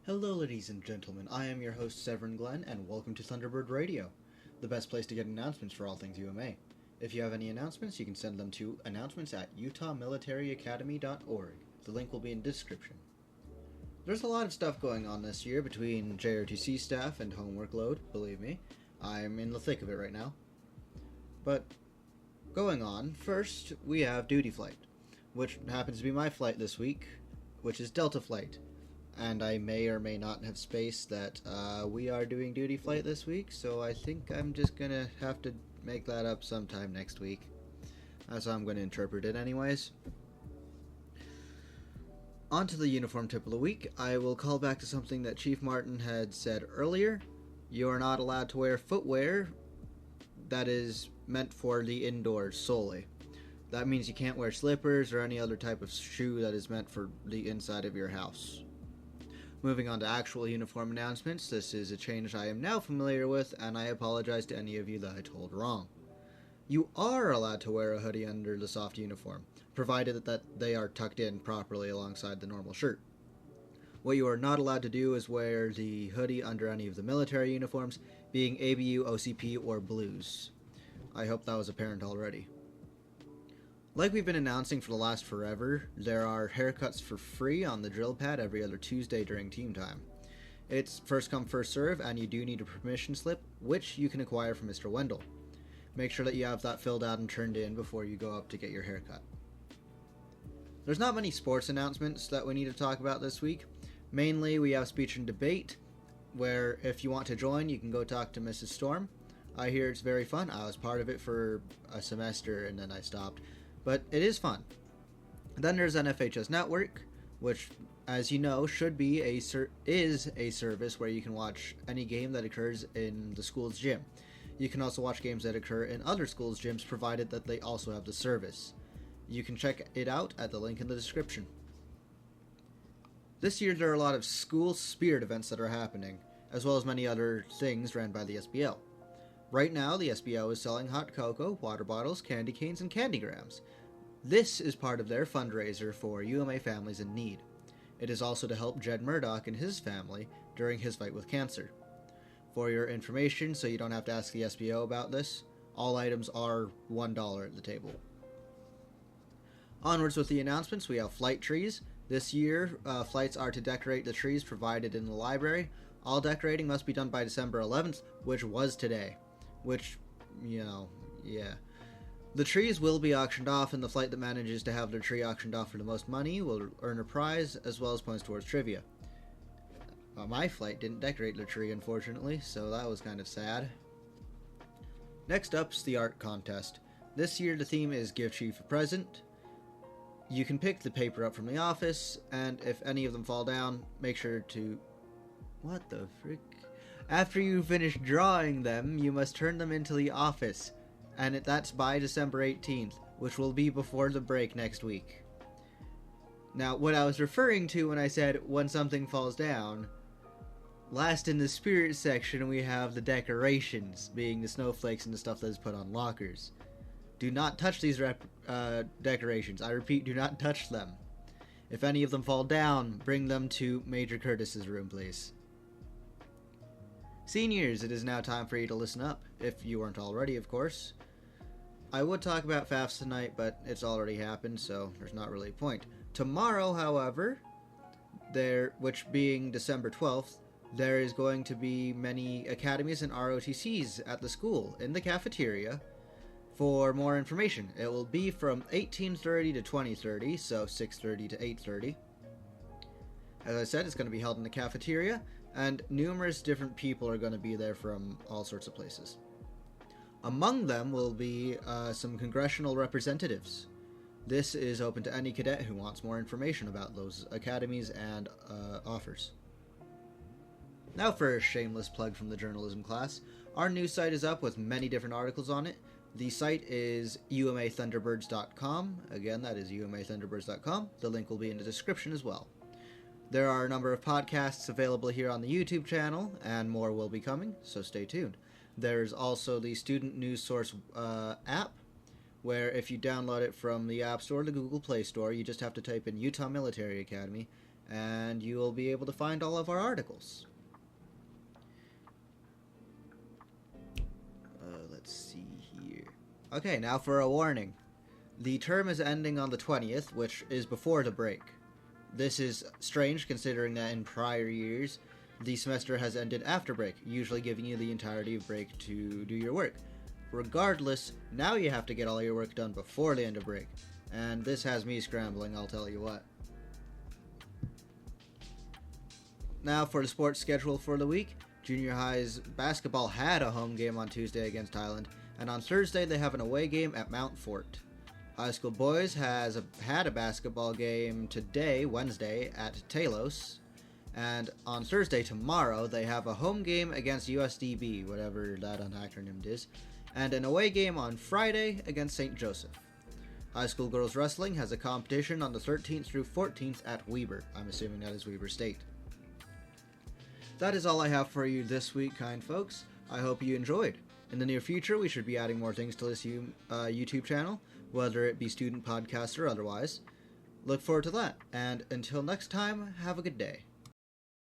Hello, ladies and gentlemen. I am your host, Severin Glenn, and welcome to Thunderbird Radio, the best place to get announcements for all things UMA. If you have any announcements, you can send them to announcements@utahmilitaryacademy.org. The link will be in the description. There's a lot of stuff going on this year between JRTC staff and homework load, believe me. I'm in the thick of it right now. But going on, first we have duty flight, which happens to be my flight this week, which is Delta Flight. And I may or may not have spaced that we are doing duty flight this week, so I think I'm just going to have to make that up sometime next week. That's how I'm going to interpret it anyways. On to the uniform tip of the week. I will call back to something that Chief Martin had said earlier. You are not allowed to wear footwear that is meant for the indoors solely. That means you can't wear slippers or any other type of shoe that is meant for the inside of your house. Moving on to actual uniform announcements, this is a change I am now familiar with, and I apologize to any of you that I told wrong. You are allowed to wear a hoodie under the soft uniform, provided that they are tucked in properly alongside the normal shirt. What you are not allowed to do is wear the hoodie under any of the military uniforms, being ABU, OCP, or Blues. I hope that was apparent already. Like we've been announcing for the last forever, there are haircuts for free on the drill pad every other Tuesday during team time. It's first come first serve, and you do need a permission slip, which you can acquire from Mr. Wendell. Make sure that you have that filled out and turned in before you go up to get your haircut. There's not many sports announcements that we need to talk about this week. Mainly we have speech and debate, where if you want to join, you can go talk to Mrs. Storm. I hear it's very fun. I was part of it for a semester and then I stopped. But it is fun. Then there's NFHS Network, which, as you know, is a service where you can watch any game that occurs in the school's gym. You can also watch games that occur in other schools' gyms, provided that they also have the service. You can check it out at the link in the description. This year there are a lot of school spirit events that are happening, as well as many other things ran by the SBL. Right now, the SBL is selling hot cocoa, water bottles, candy canes, and candygrams. This is part of their fundraiser for UMA families in need. It is also to help Jed Murdoch and his family during his fight with cancer. For your information, so you don't have to ask the SBO about this, all items are $1 at the table. Onwards with the announcements, we have flight trees. This year, flights are to decorate the trees provided in the library. All decorating must be done by December 11th, which was today. Which, yeah. The trees will be auctioned off, and the flight that manages to have their tree auctioned off for the most money will earn a prize, as well as points towards trivia. My flight didn't decorate their tree, unfortunately, so that was kind of sad. Next up's the art contest. This year the theme is Give Chief a Present. You can pick the paper up from the office, and if any of them fall down, make sure to... What the frick? After you finish drawing them, you must turn them into the office, and that's by December 18th, which will be before the break next week. Now, what I was referring to when I said when something falls down, last in the spirit section we have the decorations, being the snowflakes and the stuff that is put on lockers. Do not touch these decorations. I repeat, do not touch them. If any of them fall down, bring them to Major Curtis's room, please. Seniors, it is now time for you to listen up, if you weren't already, of course. I would talk about FAFSA tonight, but it's already happened, so there's not really a point. Tomorrow, however, which being December 12th, there is going to be many academies and ROTCs at the school, in the cafeteria. For more information, it will be from 18:30 to 20:30, so 6:30 to 8:30. As I said, it's going to be held in the cafeteria, and numerous different people are going to be there from all sorts of places. Among them will be some congressional representatives. This is open to any cadet who wants more information about those academies and offers. Now for a shameless plug from the journalism class. Our news site is up with many different articles on it. The site is umathunderbirds.com. Again, that is umathunderbirds.com. The link will be in the description as well. There are a number of podcasts available here on the YouTube channel, and more will be coming, so stay tuned. There's also the Student News Source app, where if you download it from the App Store or the Google Play Store, you just have to type in Utah Military Academy, and you will be able to find all of our articles. Let's see here. Okay, now for a warning. The term is ending on the 20th, which is before the break. This is strange considering that in prior years, the semester has ended after break, usually giving you the entirety of break to do your work. Regardless, now you have to get all your work done before the end of break, and this has me scrambling, I'll tell you what. Now for the sports schedule for the week. Junior high's basketball had a home game on Tuesday against Highland, and on Thursday they have an away game at Mount Fort. High school boys had a basketball game today, Wednesday, at Talos, and on Thursday, tomorrow, they have a home game against USDB, whatever that acronym is, and an away game on Friday against St. Joseph. High school girls wrestling has a competition on the 13th through 14th at Weber. I'm assuming that is Weber State. That is all I have for you this week, kind folks. I hope you enjoyed. In the near future, we should be adding more things to this YouTube channel, whether it be student podcasts or otherwise. Look forward to that, and until next time, have a good day.